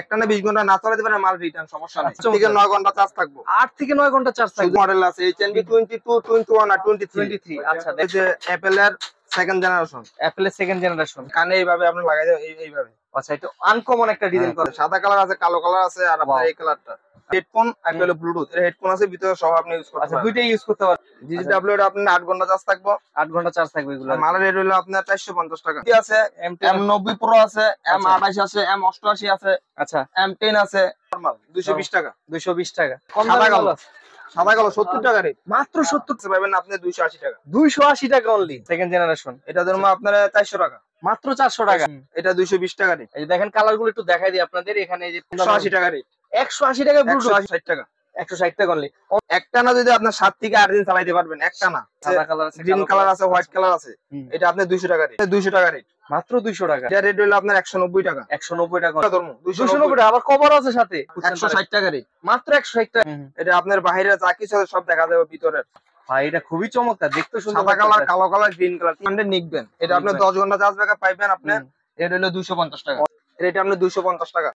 একটানা 20 ঘন্টা না চালাতে পারে মাল রিটার্ন, সমস্যা নেই। 8 থেকে 9 ঘন্টা চার্জ থাকবো। 8 থেকে 9 ঘন্টা চার্জ থাকবে। মডেল আছে HNB 22, 21 আর 23। আচ্ছা, এই যে অ্যাপল এর সেকেন্ড জেনারেশন। অ্যাপলের সেকেন্ড জেনারেশন। কানে এইভাবে আপনি লাগাই দেন, এইভাবে। আচ্ছা, এটা আনকমন একটা ডিজাইন করে। সাদা কালার আছে, কালো কালার আছে, আর আপনার এই কালারটা। হেডফোন আর হলো ব্লুটুথ। এর হেডফোন আছে ভিতরে, সব আপনি ইউজ করতে আচ্ছা, পারবেন। দুইটাই ইউজ করতে পারবেন। GGW এর আপনার 8 ঘন্টা চার্জ থাকবো। 8 ঘন্টা চার্জ থাকবে এগুলো। মালের রেট হলো আপনার 450 টাকা। কি আছে? M90 Pro আছে, M28 আছে, M88 আছে, আচ্ছা, M10 আছে। নরমাল 220 টাকা। 220 টাকা। সাদা কালো। সাদা কালো 70 টাকা রেট। মাত্র 70 পাবেন আপনি 280 টাকা। 280 টাকা অনলি। Second generation. এটা ধরুন আপনার 400 টাকা। মাত্র 400 টাকা। এটা 220 টাকা রেট। এই যে দেখেন কালার গুলো একটু দেখাই দিই আপনাদের। এখানে এই যে 180 টাকা রেট। 180 টাকা ব্লুটুথ। 160 টাকা। 160 টাকা অনলি। একটানা যদি আপনার 7 থেকে 8 দিন চালাতে পারবেন, একটানা। সাদা কালার আছে, গ্রিন কালার আছে, হোয়াইট কালার আছে। এটা আপনি 200 টাকা রেট। 200 টাকা রেট। মাত্র 200 টাকা। এটা রেট হলো আপনার 190 টাকা। 190 টাকা। ধরুন 290 টাকা, আবার কভার আছে সাথে। 160 টাকা রেট। মাত্র 160 টাকা। এটা আপনার বাইরে যা কিছু আছে সব দেখা যাবে ভিতরে। ভাই এটা খুবই চমৎকার, দেখতে সুন্দর। সাদা কালার, কালো কালার, গ্রিন কালার, তিনটে নিকবেন। এটা আপনি 10 ঘন্টা চার্জ ব্যাকআপ পাইবেন আপনি। এটা হলো 250 টাকা। এটা আপনি 250 টাকা।